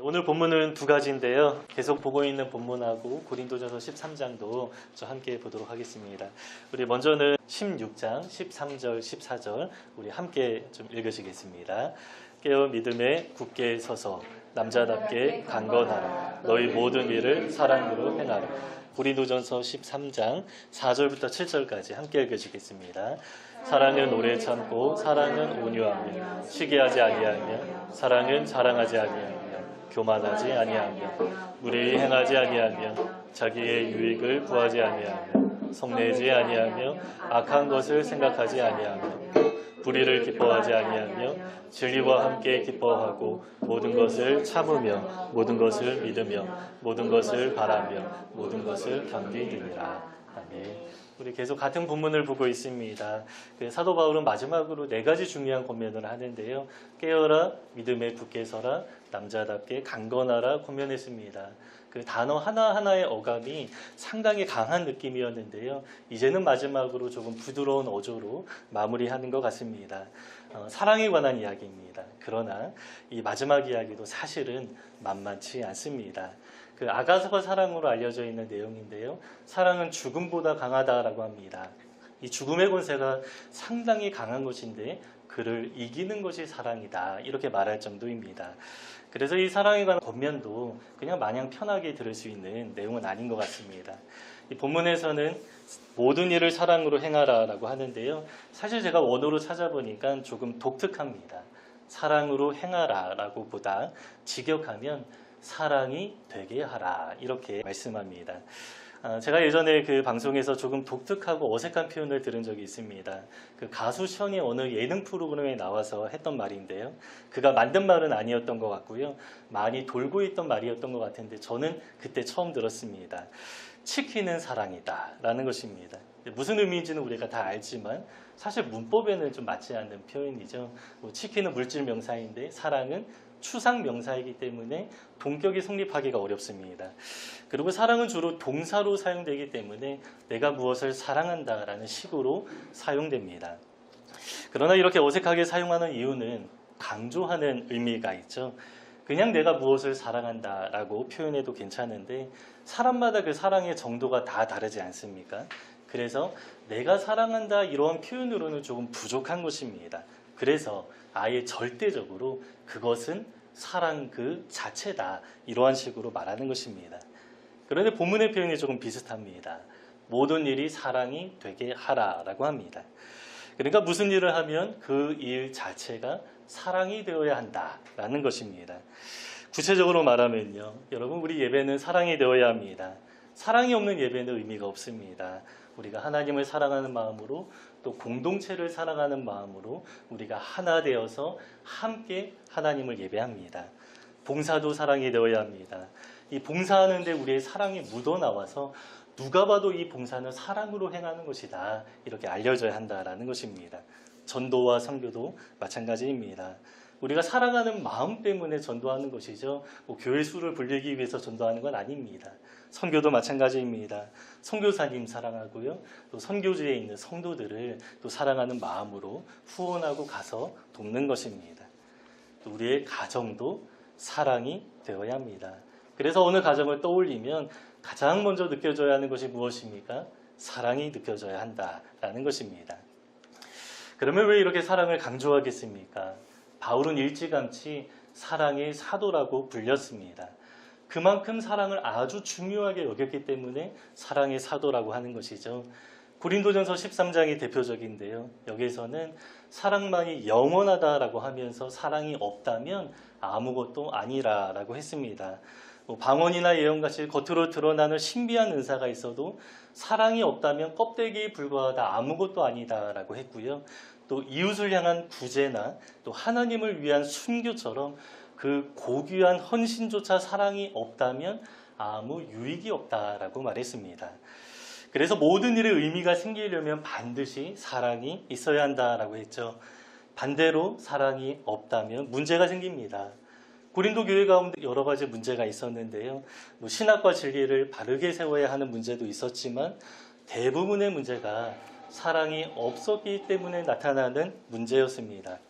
오늘 본문은 두 가지인데요. 계속 보고 있는 본문하고 고린도전서 13장도 저 함께 보도록 하겠습니다. 우리 먼저는 16장 13절 14절 우리 함께 좀 읽으시겠습니다. 깨어 믿음에 굳게 서서 남자답게 강건하라. 너희 모든 일을 사랑으로 행하라. 고린도전서 13장 4절부터 7절까지 함께 읽으시겠습니다. 사랑은 오래 참고 사랑은 온유하며 시기하지 아니하며 사랑은 자랑하지 아니하며 교만하지 아니하며 무례히 행하지 아니하며 자기의 유익을 구하지 아니하며 성내지 아니하며 악한 것을 생각하지 아니하며 불의를 기뻐하지 아니하며 진리와 함께 기뻐하고 모든 것을 참으며 모든 것을 믿으며 모든 것을 바라며 모든 것을 견디느니라. 아멘. 우리 계속 같은 본문을 보고 있습니다. 사도 바울은 마지막으로 네 가지 중요한 권면을 하는데요. 깨어라, 믿음에 굳게 서라, 남자답게 강건하라 권면했습니다. 그 단어 하나하나의 어감이 상당히 강한 느낌이었는데요. 이제는 마지막으로 조금 부드러운 어조로 마무리하는 것 같습니다. 사랑에 관한 이야기입니다. 그러나 이 마지막 이야기도 사실은 만만치 않습니다. 그 아가서가 사랑으로 알려져 있는 내용인데요. 사랑은 죽음보다 강하다라고 합니다. 이 죽음의 권세가 상당히 강한 것인데 그를 이기는 것이 사랑이다. 이렇게 말할 정도입니다. 그래서 이 사랑에 관한 권면도 그냥 마냥 편하게 들을 수 있는 내용은 아닌 것 같습니다. 이 본문에서는 모든 일을 사랑으로 행하라 라고 하는데요. 사실 제가 원어로 찾아보니까 조금 독특합니다. 사랑으로 행하라 라고 보다 직역하면 사랑이 되게 하라 이렇게 말씀합니다. 제가 예전에 그 방송에서 조금 독특하고 어색한 표현을 들은 적이 있습니다. 그 가수 션이 어느 예능 프로그램에 나와서 했던 말인데요. 그가 만든 말은 아니었던 것 같고요. 많이 돌고 있던 말이었던 것 같은데 저는 그때 처음 들었습니다. 치킨은 사랑이다 라는 것입니다. 무슨 의미인지는 우리가 다 알지만 사실 문법에는 좀 맞지 않는 표현이죠. 치킨은 물질 명사인데 사랑은 추상 명사이기 때문에 동격이 성립하기가 어렵습니다. 그리고 사랑은 주로 동사로 사용되기 때문에 내가 무엇을 사랑한다라는 식으로 사용됩니다. 그러나 이렇게 어색하게 사용하는 이유는 강조하는 의미가 있죠. 그냥 내가 무엇을 사랑한다라고 표현해도 괜찮은데 사람마다 그 사랑의 정도가 다 다르지 않습니까? 그래서 내가 사랑한다 이런 표현으로는 조금 부족한 것입니다. 그래서 아예 절대적으로 그것은 사랑 그 자체다 이러한 식으로 말하는 것입니다. 그런데 본문의 표현이 조금 비슷합니다. 모든 일이 사랑이 되게 하라라고 합니다. 그러니까 무슨 일을 하면 그 일 자체가 사랑이 되어야 한다라는 것입니다. 구체적으로 말하면요. 여러분 우리 예배는 사랑이 되어야 합니다. 사랑이 없는 예배는 의미가 없습니다. 우리가 하나님을 사랑하는 마음으로 또 공동체를 사랑하는 마음으로 우리가 하나 되어서 함께 하나님을 예배합니다. 봉사도 사랑이 되어야 합니다. 이 봉사하는데 우리의 사랑이 묻어나와서 누가 봐도 이 봉사는 사랑으로 행하는 것이다. 이렇게 알려져야 한다라는 것입니다. 전도와 선교도 마찬가지입니다. 우리가 사랑하는 마음 때문에 전도하는 것이죠. 교회 수를 불리기 위해서 전도하는 건 아닙니다. 선교도 마찬가지입니다. 선교사님 사랑하고요. 또 선교지에 있는 성도들을 또 사랑하는 마음으로 후원하고 가서 돕는 것입니다. 또 우리의 가정도 사랑이 되어야 합니다. 그래서 어느 가정을 떠올리면 가장 먼저 느껴져야 하는 것이 무엇입니까? 사랑이 느껴져야 한다라는 것입니다. 그러면 왜 이렇게 사랑을 강조하겠습니까? 바울은 일찌감치 사랑의 사도라고 불렸습니다. 그만큼 사랑을 아주 중요하게 여겼기 때문에 사랑의 사도라고 하는 것이죠. 고린도전서 13장이 대표적인데요. 여기에서는 사랑만이 영원하다라고 하면서 사랑이 없다면 아무것도 아니라라고 했습니다. 방언이나 예언같이 겉으로 드러나는 신비한 은사가 있어도 사랑이 없다면 껍데기에 불과하다 아무것도 아니다라고 했고요. 또 이웃을 향한 구제나 또 하나님을 위한 순교처럼 그 고귀한 헌신조차 사랑이 없다면 아무 유익이 없다라고 말했습니다. 그래서 모든 일에 의미가 생기려면 반드시 사랑이 있어야 한다라고 했죠. 반대로 사랑이 없다면 문제가 생깁니다. 고린도 교회 가운데 여러 가지 문제가 있었는데요. 신학과 진리를 바르게 세워야 하는 문제도 있었지만 대부분의 문제가 사랑이 없었기 때문에 나타나는 문제였습니다.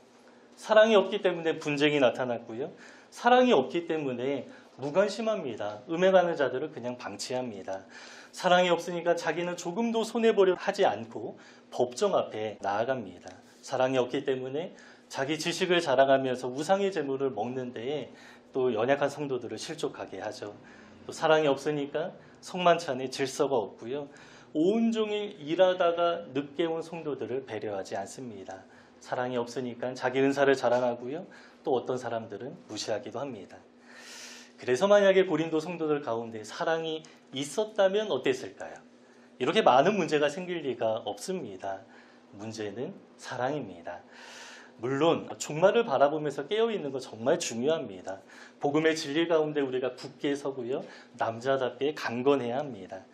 사랑이 없기 때문에 분쟁이 나타났고요. 사랑이 없기 때문에 무관심합니다. 음행하는 자들을 그냥 방치합니다. 사랑이 없으니까 자기는 조금도 손해보려 하지 않고 법정 앞에 나아갑니다. 사랑이 없기 때문에 자기 지식을 자랑하면서 우상의 재물을 먹는 데에 또 연약한 성도들을 실족하게 하죠. 또 사랑이 없으니까 성만찬에 질서가 없고요. 온종일 일하다가 늦게 온 성도들을 배려하지 않습니다. 사랑이 없으니까 자기 은사를 자랑하고요. 또 어떤 사람들은 무시하기도 합니다. 그래서 만약에 고린도 성도들 가운데 사랑이 있었다면 어땠을까요? 이렇게 많은 문제가 생길 리가 없습니다. 문제는 사랑입니다. 물론 종말을 바라보면서 깨어있는 거 정말 중요합니다. 복음의 진리 가운데 우리가 굳게 서고요. 남자답게 강건해야 합니다.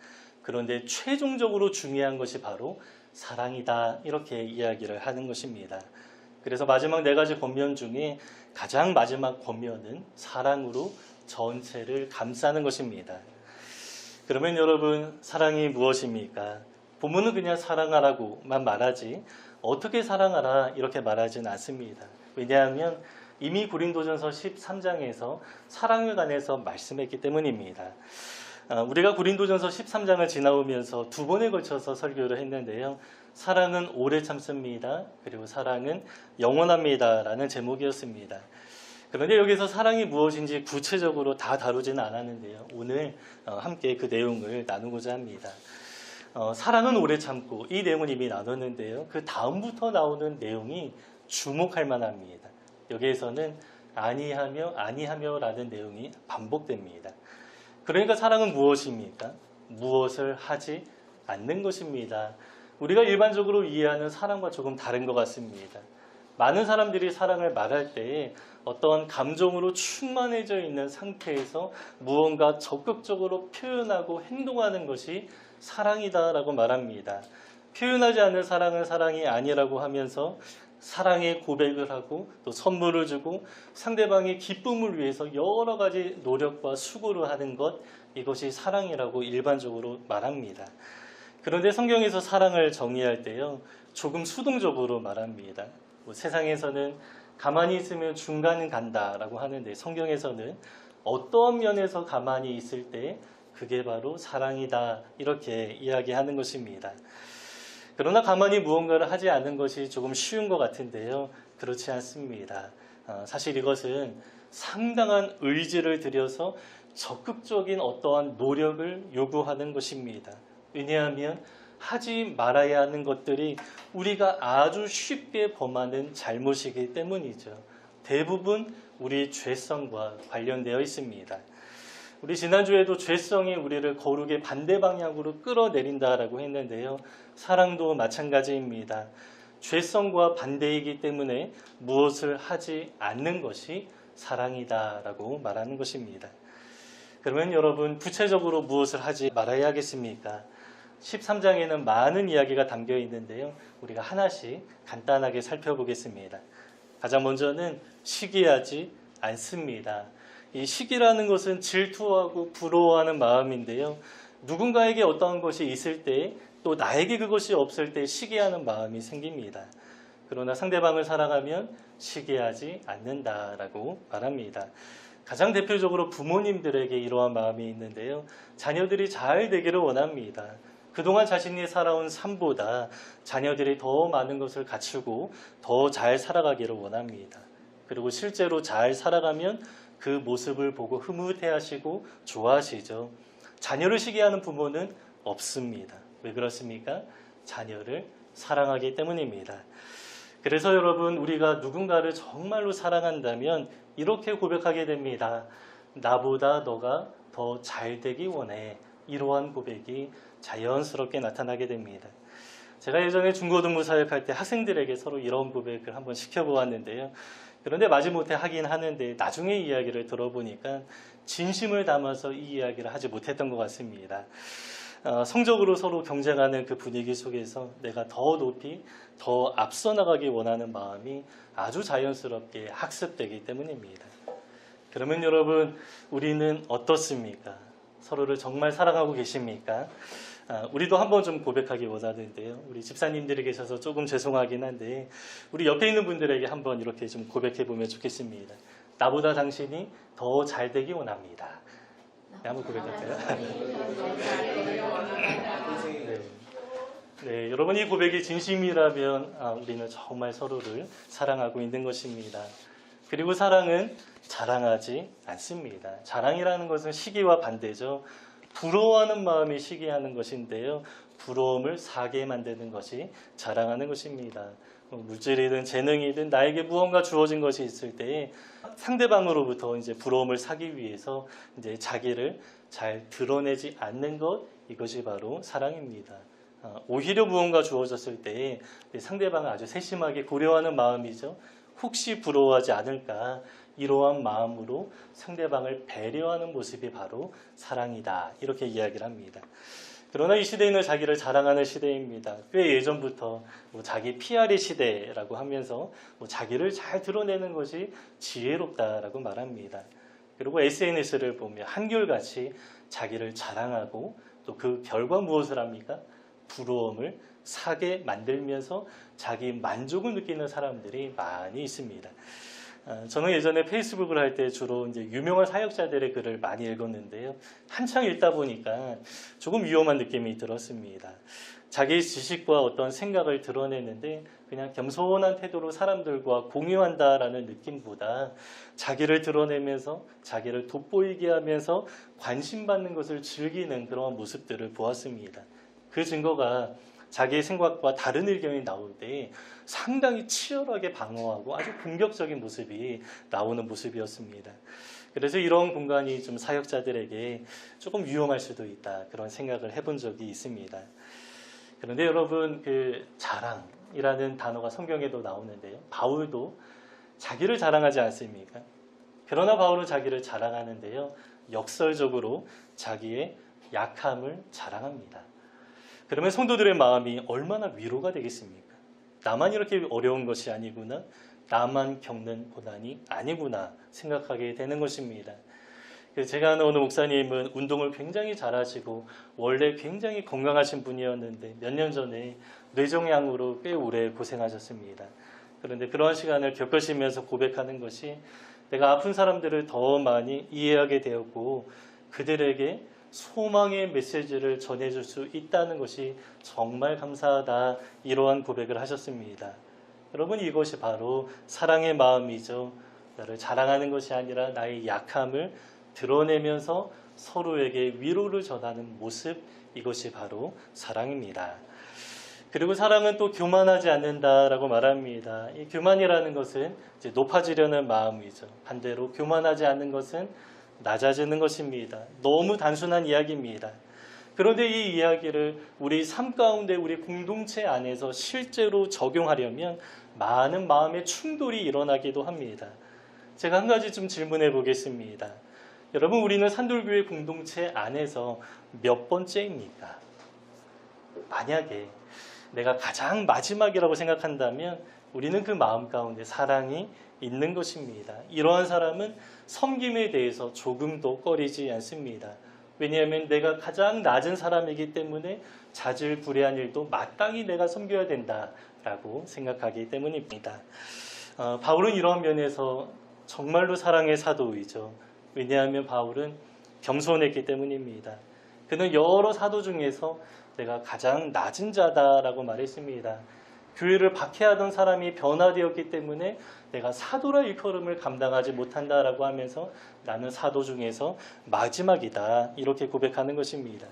그런데 최종적으로 중요한 것이 바로 사랑이다, 이렇게 이야기를 하는 것입니다. 그래서 마지막 4가지 권면 중에 가장 마지막 권면은 사랑으로 전체를 감싸는 것입니다. 그러면 여러분, 사랑이 무엇입니까? 본문은 그냥 사랑하라고만 말하지 어떻게 사랑하라 이렇게 말하진 않습니다. 왜냐하면 이미 고린도전서 13장에서 사랑에 관해서 말씀했기 때문입니다. 우리가 고린도전서 13장을 지나오면서 2번에 걸쳐서 설교를 했는데요. 사랑은 오래 참습니다. 그리고 사랑은 영원합니다 라는 제목이었습니다. 그런데 여기서 사랑이 무엇인지 구체적으로 다 다루지는 않았는데요. 오늘 함께 그 내용을 나누고자 합니다. 사랑은 오래 참고, 이 내용은 이미 나눴는데요. 그 다음부터 나오는 내용이 주목할 만합니다. 여기에서는 아니하며 라는 내용이 반복됩니다. 그러니까 사랑은 무엇입니까? 무엇을 하지 않는 것입니다. 우리가 일반적으로 이해하는 사랑과 조금 다른 것 같습니다. 많은 사람들이 사랑을 말할 때 어떤 감정으로 충만해져 있는 상태에서 무언가 적극적으로 표현하고 행동하는 것이 사랑이다라고 말합니다. 표현하지 않는 사랑은 사랑이 아니라고 하면서 사랑의 고백을 하고 또 선물을 주고 상대방의 기쁨을 위해서 여러 가지 노력과 수고를 하는 것, 이것이 사랑이라고 일반적으로 말합니다. 그런데 성경에서 사랑을 정의할 때요, 조금 수동적으로 말합니다. 세상에서는 가만히 있으면 중간은 간다라고 하는데 성경에서는 어떠한 면에서 가만히 있을 때 그게 바로 사랑이다, 이렇게 이야기하는 것입니다. 그러나 가만히 무언가를 하지 않는 것이 조금 쉬운 것 같은데요. 그렇지 않습니다. 사실 이것은 상당한 의지를 들여서 적극적인 어떠한 노력을 요구하는 것입니다. 왜냐하면 하지 말아야 하는 것들이 우리가 아주 쉽게 범하는 잘못이기 때문이죠. 대부분 우리 죄성과 관련되어 있습니다. 우리 지난주에도 죄성이 우리를 거룩의 반대 방향으로 끌어내린다라고 했는데요. 사랑도 마찬가지입니다. 죄성과 반대이기 때문에 무엇을 하지 않는 것이 사랑이다라고 말하는 것입니다. 그러면 여러분, 구체적으로 무엇을 하지 말아야겠습니까? 13장에는 많은 이야기가 담겨 있는데요. 우리가 하나씩 간단하게 살펴보겠습니다. 가장 먼저는 시기하지 않습니다. 이 시기라는 것은 질투하고 부러워하는 마음인데요. 누군가에게 어떠한 것이 있을 때 또 나에게 그것이 없을 때 시기하는 마음이 생깁니다. 그러나 상대방을 사랑하면 시기하지 않는다라고 말합니다. 가장 대표적으로 부모님들에게 이러한 마음이 있는데요. 자녀들이 잘 되기를 원합니다. 그동안 자신이 살아온 삶보다 자녀들이 더 많은 것을 갖추고 더 잘 살아가기를 원합니다. 그리고 실제로 잘 살아가면 그 모습을 보고 흐뭇해하시고 좋아하시죠. 자녀를 시기하는 부모는 없습니다. 왜 그렇습니까? 자녀를 사랑하기 때문입니다. 그래서 여러분, 우리가 누군가를 정말로 사랑한다면 이렇게 고백하게 됩니다. 나보다 너가 더 잘 되기 원해. 이러한 고백이 자연스럽게 나타나게 됩니다. 제가 예전에 중고등부 사역할 때 학생들에게 서로 이런 고백을 한번 시켜보았는데요. 그런데 마지못해 하긴 하는데 나중에 이야기를 들어보니까 진심을 담아서 이 이야기를 하지 못했던 것 같습니다. 성적으로 서로 경쟁하는 그 분위기 속에서 내가 더 높이, 더 앞서 나가기 원하는 마음이 아주 자연스럽게 학습되기 때문입니다. 그러면 여러분, 우리는 어떻습니까? 서로를 정말 사랑하고 계십니까? 우리도 한번 좀 고백하기 원하는데요. 우리 집사님들이 계셔서 조금 죄송하긴 한데 우리 옆에 있는 분들에게 한번 이렇게 좀 고백해 보면 좋겠습니다. 나보다 당신이 더 잘 되기 원합니다. 네, 한번 고백할까요? 네. 네, 여러분 이 고백이 진심이라면 우리는 정말 서로를 사랑하고 있는 것입니다. 그리고 사랑은 자랑하지 않습니다. 자랑이라는 것은 시기와 반대죠. 부러워하는 마음이 시기하는 것인데요. 부러움을 사게 만드는 것이 자랑하는 것입니다. 물질이든 재능이든 나에게 무언가 주어진 것이 있을 때 상대방으로부터 이제 부러움을 사기 위해서 이제 자기를 잘 드러내지 않는 것, 이것이 바로 사랑입니다. 오히려 무언가 주어졌을 때 상대방을 아주 세심하게 고려하는 마음이죠. 혹시 부러워하지 않을까, 이러한 마음으로 상대방을 배려하는 모습이 바로 사랑이다, 이렇게 이야기를 합니다. 그러나 이 시대는 자기를 자랑하는 시대입니다. 꽤 예전부터 자기 PR의 시대라고 하면서 자기를 잘 드러내는 것이 지혜롭다라고 말합니다. 그리고 SNS를 보면 한결같이 자기를 자랑하고 또 그 결과 무엇을 합니까? 부러움을 사게 만들면서 자기 만족을 느끼는 사람들이 많이 있습니다. 저는 예전에 페이스북을 할 때 주로 이제 유명한 사역자들의 글을 많이 읽었는데요. 한창 읽다 보니까 조금 위험한 느낌이 들었습니다. 자기 지식과 어떤 생각을 드러내는데 그냥 겸손한 태도로 사람들과 공유한다라는 느낌보다 자기를 드러내면서 자기를 돋보이게 하면서 관심받는 것을 즐기는 그런 모습들을 보았습니다. 그 증거가 자기의 생각과 다른 의견이 나올 때 상당히 치열하게 방어하고 아주 공격적인 모습이 나오는 모습이었습니다. 그래서 이런 공간이 좀 사역자들에게 조금 위험할 수도 있다, 그런 생각을 해본 적이 있습니다. 그런데 여러분, 그 자랑이라는 단어가 성경에도 나오는데요. 바울도 자기를 자랑하지 않습니까? 그러나 바울은 자기를 자랑하는데요. 역설적으로 자기의 약함을 자랑합니다. 그러면 성도들의 마음이 얼마나 위로가 되겠습니까? 나만 이렇게 어려운 것이 아니구나, 나만 겪는 고난이 아니구나 생각하게 되는 것입니다. 제가 아는 어느 목사님은 운동을 굉장히 잘하시고 원래 굉장히 건강하신 분이었는데 몇 년 전에 뇌종양으로 꽤 오래 고생하셨습니다. 그런데 그러한 시간을 겪으시면서 고백하는 것이, 내가 아픈 사람들을 더 많이 이해하게 되었고 그들에게 소망의 메시지를 전해줄 수 있다는 것이 정말 감사하다, 이러한 고백을 하셨습니다. 여러분, 이것이 바로 사랑의 마음이죠. 나를 자랑하는 것이 아니라 나의 약함을 드러내면서 서로에게 위로를 전하는 모습, 이것이 바로 사랑입니다. 그리고 사랑은 또 교만하지 않는다라고 말합니다. 이 교만이라는 것은 이제 높아지려는 마음이죠. 반대로 교만하지 않는 것은 낮아지는 것입니다. 너무 단순한 이야기입니다. 그런데 이 이야기를 우리 삶 가운데, 우리 공동체 안에서 실제로 적용하려면 많은 마음의 충돌이 일어나기도 합니다. 제가 한 가지 좀 질문해 보겠습니다. 여러분, 우리는 산돌교회 공동체 안에서 몇 번째입니까? 만약에 내가 가장 마지막이라고 생각한다면 우리는 그 마음 가운데 사랑이 있는 것입니다. 이러한 사람은 섬김에 대해서 조금도 꺼리지 않습니다. 왜냐하면 내가 가장 낮은 사람이기 때문에 자질구레한 일도 마땅히 내가 섬겨야 된다라고 생각하기 때문입니다. 바울은 이러한 면에서 정말로 사랑의 사도이죠. 왜냐하면 바울은 겸손했기 때문입니다. 그는 여러 사도 중에서 내가 가장 낮은 자다라고 말했습니다. 교회를 박해하던 사람이 변화되었기 때문에 내가 사도라 일컬음을 감당하지 못한다라고 하면서 나는 사도 중에서 마지막이다, 이렇게 고백하는 것입니다.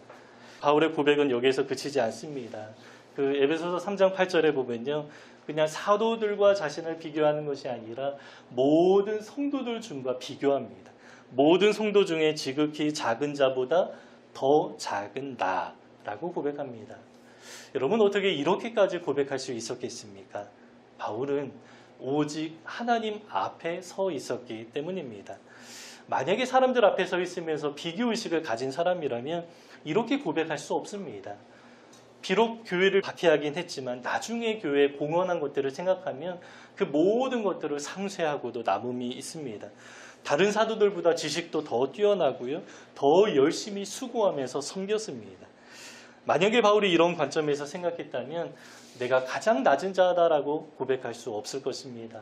바울의 고백은 여기에서 그치지 않습니다. 그 에베소서 3장 8절에 보면요, 그냥 사도들과 자신을 비교하는 것이 아니라 모든 성도들 중과 비교합니다. 모든 성도 중에 지극히 작은 자보다 더 작은 나라고 고백합니다. 여러분, 어떻게 이렇게까지 고백할 수 있었겠습니까? 바울은 오직 하나님 앞에 서 있었기 때문입니다. 만약에 사람들 앞에 서 있으면서 비교의식을 가진 사람이라면 이렇게 고백할 수 없습니다. 비록 교회를 박해하긴 했지만 나중에 교회에 공헌한 것들을 생각하면 그 모든 것들을 상쇄하고도 남음이 있습니다. 다른 사도들보다 지식도 더 뛰어나고요, 더 열심히 수고하면서 섬겼습니다. 만약에 바울이 이런 관점에서 생각했다면 내가 가장 낮은 자다라고 고백할 수 없을 것입니다.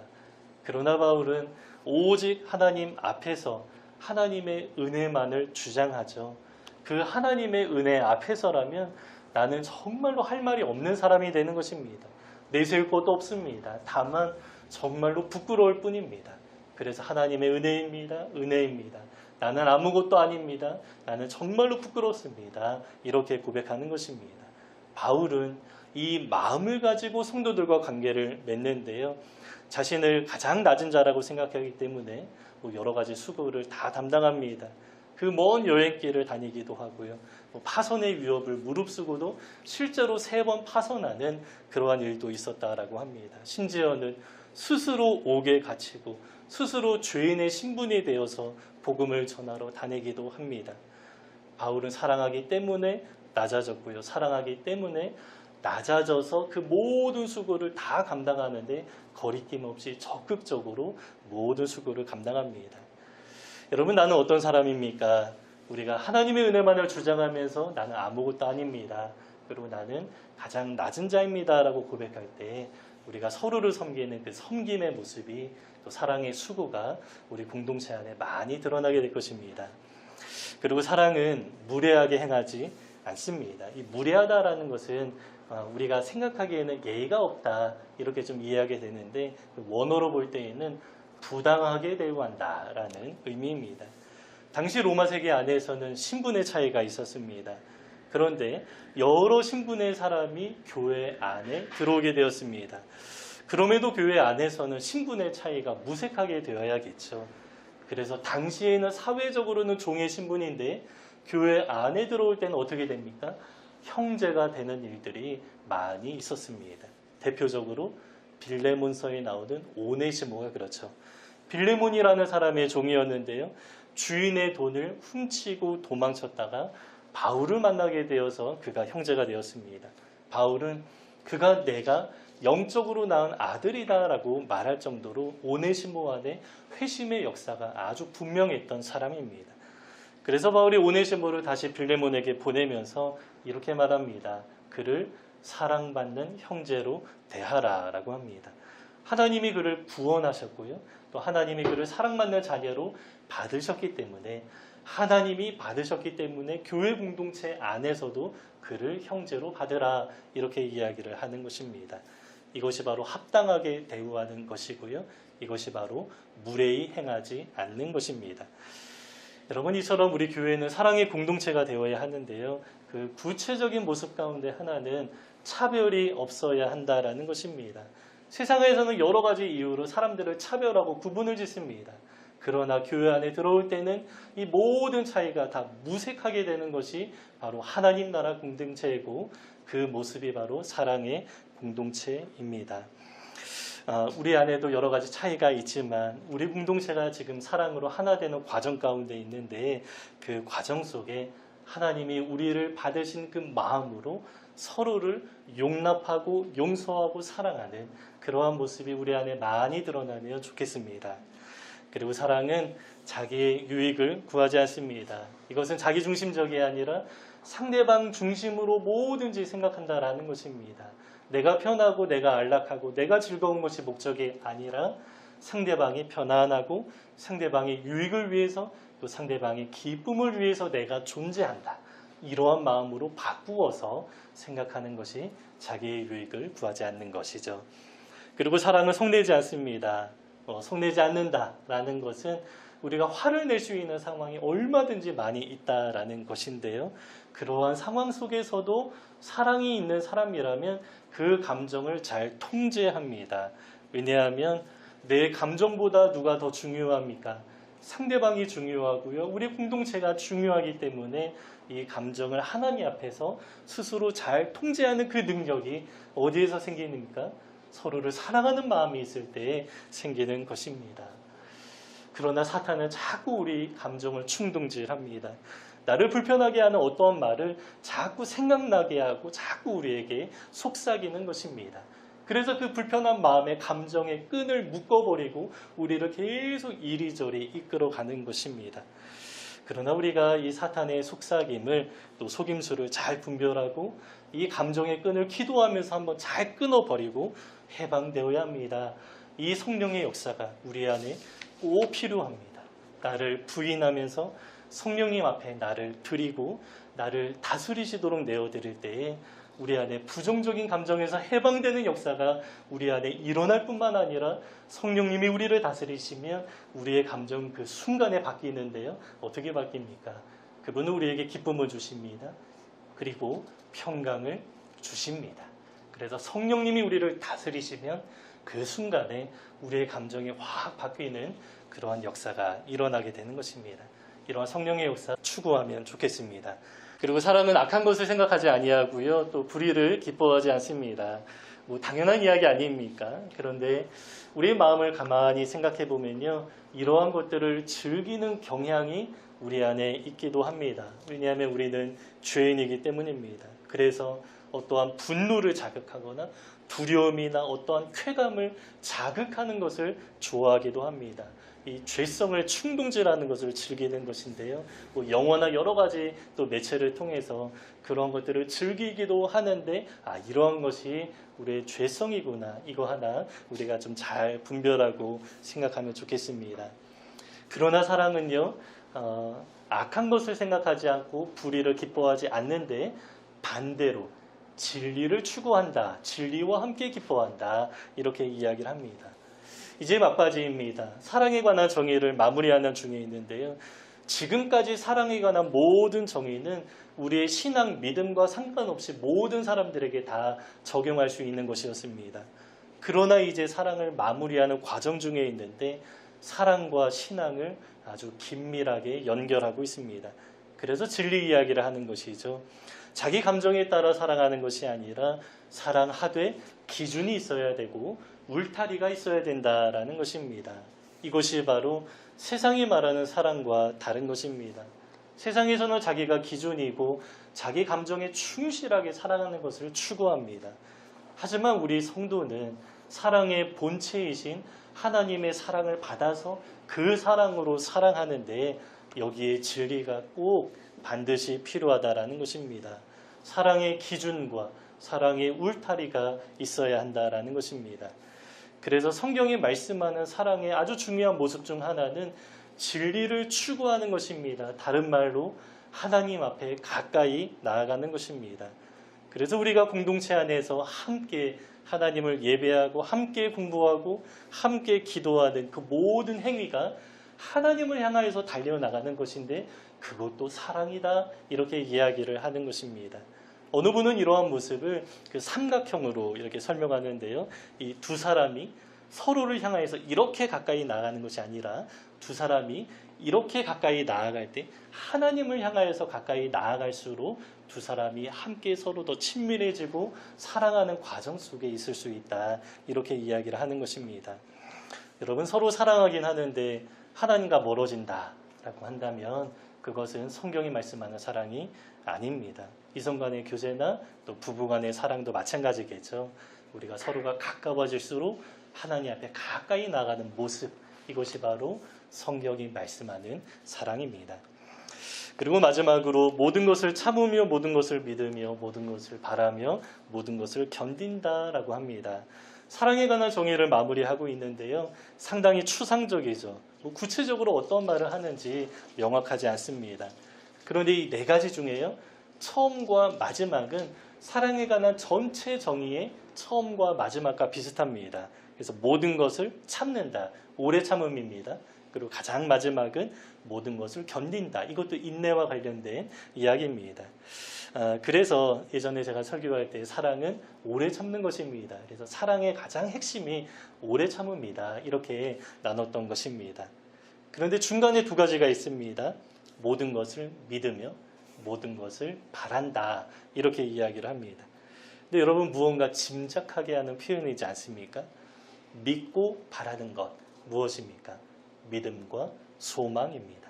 그러나 바울은 오직 하나님 앞에서 하나님의 은혜만을 주장하죠. 그 하나님의 은혜 앞에서라면 나는 정말로 할 말이 없는 사람이 되는 것입니다. 내세울 것도 없습니다. 다만 정말로 부끄러울 뿐입니다. 그래서 하나님의 은혜입니다. 은혜입니다. 나는 아무것도 아닙니다. 나는 정말로 부끄럽습니다. 이렇게 고백하는 것입니다. 바울은 이 마음을 가지고 성도들과 관계를 맺는데요. 자신을 가장 낮은 자라고 생각하기 때문에 여러 가지 수고를 다 담당합니다. 그 먼 여행길을 다니기도 하고요. 파선의 위협을 무릅쓰고도 실제로 3번 파선하는 그러한 일도 있었다라고 합니다. 심지어는 스스로 옥에 갇히고 스스로 죄인의 신분이 되어서 복음을 전하러 다니기도 합니다. 바울은 사랑하기 때문에 낮아졌고요. 사랑하기 때문에 낮아져서 그 모든 수고를 다 감당하는데 거리낌 없이 적극적으로 모든 수고를 감당합니다. 여러분, 나는 어떤 사람입니까? 우리가 하나님의 은혜만을 주장하면서 나는 아무것도 아닙니다. 그리고 나는 가장 낮은 자입니다. 라고 고백할 때 우리가 서로를 섬기는 그 섬김의 모습이 또 사랑의 수고가 우리 공동체 안에 많이 드러나게 될 것입니다. 그리고 사랑은 무례하게 행하지 않습니다. 이 무례하다라는 것은 우리가 생각하기에는 예의가 없다 이렇게 좀 이해하게 되는데 원어로 볼 때에는 부당하게 대우한다라는 의미입니다. 당시 로마 세계 안에서는 신분의 차이가 있었습니다. 그런데 여러 신분의 사람이 교회 안에 들어오게 되었습니다. 그럼에도 교회 안에서는 신분의 차이가 무색하게 되어야겠죠. 그래서 당시에는 사회적으로는 종의 신분인데 교회 안에 들어올 때는 어떻게 됩니까? 형제가 되는 일들이 많이 있었습니다. 대표적으로 빌레몬서에 나오는 오네시모가 그렇죠. 빌레몬이라는 사람의 종이었는데요. 주인의 돈을 훔치고 도망쳤다가 바울을 만나게 되어서 그가 형제가 되었습니다. 바울은 그가 내가 영적으로 낳은 아들이다라고 말할 정도로 오네시모 안에 회심의 역사가 아주 분명했던 사람입니다. 그래서 바울이 오네시모를 다시 빌레몬에게 보내면서 이렇게 말합니다. 그를 사랑받는 형제로 대하라라고 합니다. 하나님이 그를 구원하셨고요. 또 하나님이 그를 사랑받는 자녀로 받으셨기 때문에 하나님이 받으셨기 때문에 교회 공동체 안에서도 그를 형제로 받으라 이렇게 이야기를 하는 것입니다. 이것이 바로 합당하게 대우하는 것이고요. 이것이 바로 무례히 행하지 않는 것입니다. 여러분, 이처럼 우리 교회는 사랑의 공동체가 되어야 하는데요. 그 구체적인 모습 가운데 하나는 차별이 없어야 한다라는 것입니다. 세상에서는 여러 가지 이유로 사람들을 차별하고 구분을 짓습니다. 그러나 교회 안에 들어올 때는 이 모든 차이가 다 무색하게 되는 것이 바로 하나님 나라 공동체이고 그 모습이 바로 사랑의 공동체입니다. 우리 안에도 여러 가지 차이가 있지만 우리 공동체가 지금 사랑으로 하나 되는 과정 가운데 있는데 그 과정 속에 하나님이 우리를 받으신 그 마음으로 서로를 용납하고 용서하고 사랑하는 그러한 모습이 우리 안에 많이 드러나면 좋겠습니다. 그리고 사랑은 자기의 유익을 구하지 않습니다. 이것은 자기중심적이 아니라 상대방 중심으로 뭐든지 생각한다라는 것입니다. 내가 편하고 내가 안락하고 내가 즐거운 것이 목적이 아니라 상대방이 편안하고 상대방의 유익을 위해서 또 상대방의 기쁨을 위해서 내가 존재한다. 이러한 마음으로 바꾸어서 생각하는 것이 자기의 유익을 구하지 않는 것이죠. 그리고 사랑은 성내지 않습니다. 성내지 않는다라는 것은 우리가 화를 낼 수 있는 상황이 얼마든지 많이 있다라는 것인데요. 그러한 상황 속에서도 사랑이 있는 사람이라면 그 감정을 잘 통제합니다. 왜냐하면 내 감정보다 누가 더 중요합니까? 상대방이 중요하고요. 우리 공동체가 중요하기 때문에 이 감정을 하나님 앞에서 스스로 잘 통제하는 그 능력이 어디에서 생기니까? 서로를 사랑하는 마음이 있을 때 생기는 것입니다. 그러나 사탄은 자꾸 우리 감정을 충동질합니다. 나를 불편하게 하는 어떠한 말을 자꾸 생각나게 하고 자꾸 우리에게 속삭이는 것입니다. 그래서 그 불편한 마음의 감정의 끈을 묶어버리고 우리를 계속 이리저리 이끌어가는 것입니다. 그러나 우리가 이 사탄의 속삭임을 또 속임수를 잘 분별하고 이 감정의 끈을 기도하면서 한번 잘 끊어버리고 해방되어야 합니다. 이 성령의 역사가 우리 안에 꼭 필요합니다. 나를 부인하면서 성령님 앞에 나를 드리고 나를 다스리시도록 내어드릴 때에 우리 안에 부정적인 감정에서 해방되는 역사가 우리 안에 일어날 뿐만 아니라 성령님이 우리를 다스리시면 우리의 감정 그 순간에 바뀌는데요. 어떻게 바뀝니까? 그분은 우리에게 기쁨을 주십니다. 그리고 평강을 주십니다. 그래서 성령님이 우리를 다스리시면 그 순간에 우리의 감정이 확 바뀌는 그러한 역사가 일어나게 되는 것입니다. 이러한 성령의 역사 추구하면 좋겠습니다. 그리고 사람은 악한 것을 생각하지 아니하고요, 또 불의를 기뻐하지 않습니다. 뭐 당연한 이야기 아닙니까? 그런데 우리의 마음을 가만히 생각해 보면요, 이러한 것들을 즐기는 경향이 우리 안에 있기도 합니다. 왜냐하면 우리는 죄인이기 때문입니다. 그래서 어떠한 분노를 자극하거나 두려움이나 어떠한 쾌감을 자극하는 것을 좋아하기도 합니다. 이 죄성을 충동질하는 것을 즐기는 것인데요. 뭐 영화나 여러 가지 또 매체를 통해서 그런 것들을 즐기기도 하는데, 이러한 것이 우리의 죄성이구나. 이거 하나 우리가 좀 잘 분별하고 생각하면 좋겠습니다. 그러나 사랑은요, 악한 것을 생각하지 않고 불의를 기뻐하지 않는데 반대로 진리를 추구한다. 진리와 함께 기뻐한다. 이렇게 이야기를 합니다. 이제 막바지입니다. 사랑에 관한 정의를 마무리하는 중에 있는데요. 지금까지 사랑에 관한 모든 정의는 우리의 신앙, 믿음과 상관없이 모든 사람들에게 다 적용할 수 있는 것이었습니다. 그러나 이제 사랑을 마무리하는 과정 중에 있는데 사랑과 신앙을 아주 긴밀하게 연결하고 있습니다. 그래서 진리 이야기를 하는 것이죠. 자기 감정에 따라 사랑하는 것이 아니라 사랑하되 기준이 있어야 되고 울타리가 있어야 된다라는 것입니다. 이것이 바로 세상이 말하는 사랑과 다른 것입니다. 세상에서는 자기가 기준이고 자기 감정에 충실하게 사랑하는 것을 추구합니다. 하지만 우리 성도는 사랑의 본체이신 하나님의 사랑을 받아서 그 사랑으로 사랑하는데 여기에 진리가 꼭 반드시 필요하다라는 것입니다. 사랑의 기준과 사랑의 울타리가 있어야 한다라는 것입니다. 그래서 성경이 말씀하는 사랑의 아주 중요한 모습 중 하나는 진리를 추구하는 것입니다. 다른 말로 하나님 앞에 가까이 나아가는 것입니다. 그래서 우리가 공동체 안에서 함께 하나님을 예배하고 함께 공부하고 함께 기도하는 그 모든 행위가 하나님을 향하여서 달려나가는 것인데 그것도 사랑이다, 이렇게 이야기를 하는 것입니다. 어느 분은 이러한 모습을 그 삼각형으로 이렇게 설명하는데요. 이 두 사람이 서로를 향하여서 이렇게 가까이 나아가는 것이 아니라 두 사람이 이렇게 가까이 나아갈 때 하나님을 향하여서 가까이 나아갈수록 두 사람이 함께 서로 더 친밀해지고 사랑하는 과정 속에 있을 수 있다, 이렇게 이야기를 하는 것입니다. 여러분, 서로 사랑하긴 하는데 하나님과 멀어진다라고 한다면 그것은 성경이 말씀하는 사랑이 아닙니다. 이성 간의 교제나 또 부부 간의 사랑도 마찬가지겠죠. 우리가 서로가 가까워질수록 하나님 앞에 가까이 나가는 모습, 이것이 바로 성경이 말씀하는 사랑입니다. 그리고 마지막으로 모든 것을 참으며 모든 것을 믿으며 모든 것을 바라며 모든 것을 견딘다라고 합니다. 사랑에 관한 정의를 마무리하고 있는데요. 상당히 추상적이죠. 구체적으로 어떤 말을 하는지 명확하지 않습니다. 그런데 이 네 가지 중에요, 처음과 마지막은 사랑에 관한 전체 정의의 처음과 마지막과 비슷합니다. 그래서 모든 것을 참는다, 오래 참음입니다. 그리고 가장 마지막은 모든 것을 견딘다. 이것도 인내와 관련된 이야기입니다. 그래서 예전에 제가 설교할 때 사랑은 오래 참는 것입니다. 그래서 사랑의 가장 핵심이 오래 참음이다, 이렇게 나눴던 것입니다. 그런데 중간에 두 가지가 있습니다. 모든 것을 믿으며 모든 것을 바란다, 이렇게 이야기를 합니다. 근데 여러분, 무언가 짐작하게 하는 표현이지 않습니까? 믿고 바라는 것, 무엇입니까? 믿음과 소망입니다.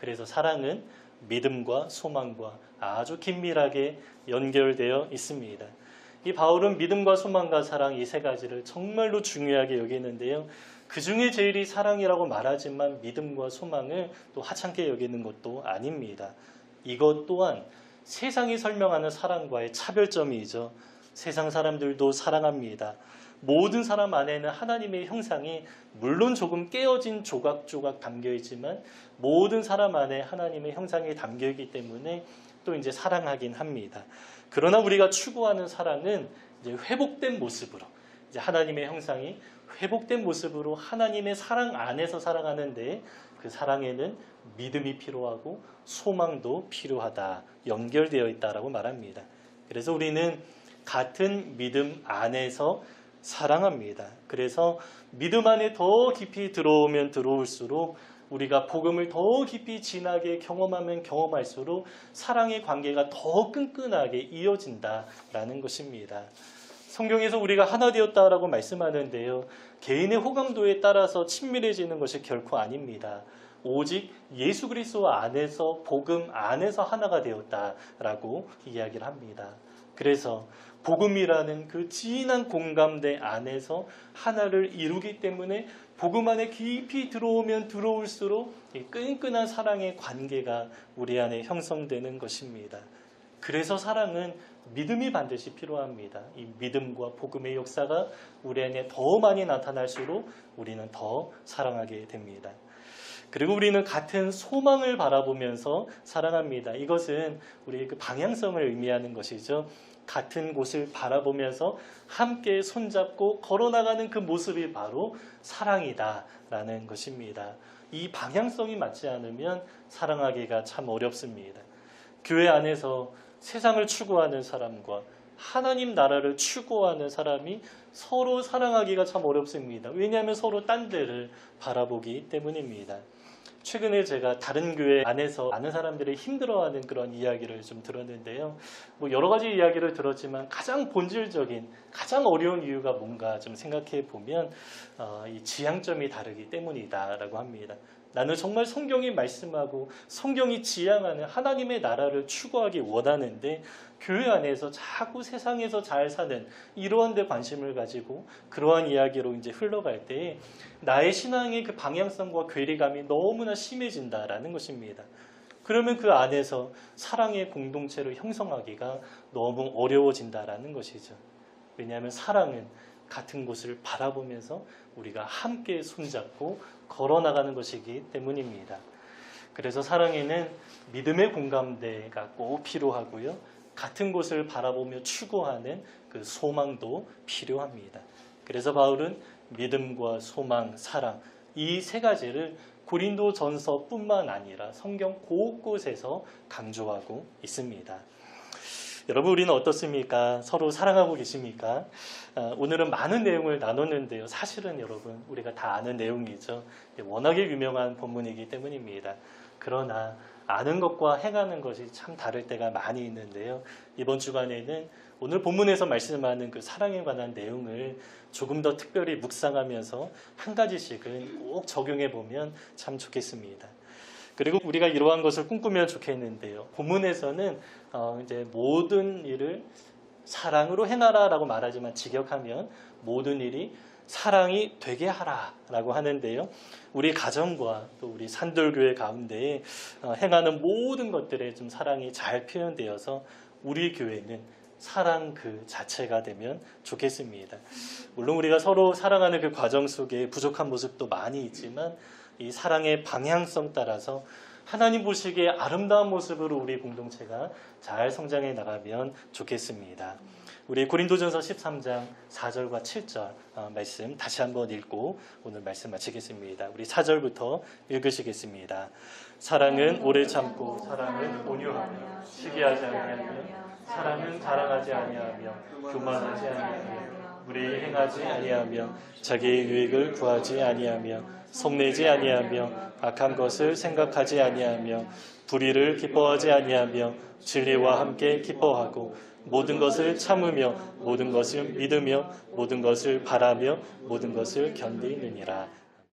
그래서 사랑은 믿음과 소망과 아주 긴밀하게 연결되어 있습니다. 이 바울은 믿음과 소망과 사랑, 이 세 가지를 정말로 중요하게 여기는데요. 그 중에 제일이 사랑이라고 말하지만 믿음과 소망을 또 하찮게 여기는 것도 아닙니다. 이것 또한 세상이 설명하는 사랑과의 차별점이죠. 세상 사람들도 사랑합니다. 모든 사람 안에는 하나님의 형상이 물론 조금 깨어진 조각조각 담겨있지만 모든 사람 안에 하나님의 형상이 담겨있기 때문에 또 이제 사랑하긴 합니다. 그러나 우리가 추구하는 사랑은 이제 회복된 모습으로, 이제 하나님의 형상이 회복된 모습으로 하나님의 사랑 안에서 사랑하는데, 그 사랑에는 믿음이 필요하고 소망도 필요하다, 연결되어 있다라고 말합니다. 그래서 우리는 같은 믿음 안에서 사랑합니다. 그래서 믿음 안에 더 깊이 들어오면 들어올수록, 우리가 복음을 더 깊이 진하게 경험하면 경험할수록 사랑의 관계가 더 끈끈하게 이어진다라는 것입니다. 성경에서 우리가 하나 되었다라고 말씀하는데요, 개인의 호감도에 따라서 친밀해지는 것이 결코 아닙니다. 오직 예수 그리스도 안에서, 복음 안에서 하나가 되었다라고 이야기를 합니다. 그래서 복음이라는 그 진한 공감대 안에서 하나를 이루기 때문에 복음 안에 깊이 들어오면 들어올수록 이 끈끈한 사랑의 관계가 우리 안에 형성되는 것입니다. 그래서 사랑은 믿음이 반드시 필요합니다. 이 믿음과 복음의 역사가 우리 안에 더 많이 나타날수록 우리는 더 사랑하게 됩니다. 그리고 우리는 같은 소망을 바라보면서 사랑합니다. 이것은 우리의 그 방향성을 의미하는 것이죠. 같은 곳을 바라보면서 함께 손잡고 걸어나가는 그 모습이 바로 사랑이다라는 것입니다. 이 방향성이 맞지 않으면 사랑하기가 참 어렵습니다. 교회 안에서 세상을 추구하는 사람과 하나님 나라를 추구하는 사람이 서로 사랑하기가 참 어렵습니다. 왜냐하면 서로 딴 데를 바라보기 때문입니다. 최근에 제가 다른 교회 안에서 많은 사람들이 힘들어하는 그런 이야기를 좀 들었는데요. 여러 가지 이야기를 들었지만 가장 본질적인, 가장 어려운 이유가 뭔가 좀 생각해 보면 이 지향점이 다르기 때문이다라고 합니다. 나는 정말 성경이 말씀하고 성경이 지향하는 하나님의 나라를 추구하기 원하는데, 교회 안에서 자꾸 세상에서 잘 사는 이러한 데 관심을 가지고 그러한 이야기로 이제 흘러갈 때 나의 신앙의 그 방향성과 괴리감이 너무나 심해진다라는 것입니다. 그러면 그 안에서 사랑의 공동체를 형성하기가 너무 어려워진다라는 것이죠. 왜냐하면 사랑은 같은 곳을 바라보면서 우리가 함께 손잡고 걸어나가는 것이기 때문입니다. 그래서 사랑에는 믿음의 공감대가 꼭 필요하고요, 같은 곳을 바라보며 추구하는 그 소망도 필요합니다. 그래서 바울은 믿음과 소망, 사랑, 이 세 가지를 고린도전서뿐만 아니라 성경 곳곳에서 강조하고 있습니다. 여러분, 우리는 어떻습니까? 서로 사랑하고 계십니까? 오늘은 많은 내용을 나눴는데요, 사실은 여러분 우리가 다 아는 내용이죠. 워낙에 유명한 본문이기 때문입니다. 그러나 아는 것과 행하는 것이 참 다를 때가 많이 있는데요, 이번 주간에는 오늘 본문에서 말씀하는 그 사랑에 관한 내용을 조금 더 특별히 묵상하면서 한 가지씩은 꼭 적용해 보면 참 좋겠습니다. 그리고 우리가 이러한 것을 꿈꾸면 좋겠는데요, 본문에서는 이제 모든 일을 사랑으로 행하라라고 말하지만 직역하면 모든 일이 사랑이 되게 하라라고 하는데요, 우리 가정과 또 우리 산돌교회 가운데 행하는 모든 것들에 좀 사랑이 잘 표현되어서 우리 교회는 사랑 그 자체가 되면 좋겠습니다. 물론 우리가 서로 사랑하는 그 과정 속에 부족한 모습도 많이 있지만 이 사랑의 방향성 따라서 하나님 보시기에 아름다운 모습으로 우리 공동체가 잘 성장해 나가면 좋겠습니다. 우리 고린도전서 13장 4절과 7절 말씀 다시 한번 읽고 오늘 말씀 마치겠습니다. 우리 4절부터 읽으시겠습니다. 사랑은 오래 참고, 사랑은 온유하며, 시기하지 아니하며, 사랑은 자랑하지 아니하며, 교만하지 아니하며, 무례히 행하지 아니하며, 자기의 유익을 구하지 아니하며, 속내지 아니하며, 악한 것을 생각하지 아니하며, 불의를 기뻐하지 아니하며, 진리와 함께 기뻐하고, 모든 것을 참으며, 모든 것을 믿으며, 모든 것을 바라며, 모든 것을 견디느니라.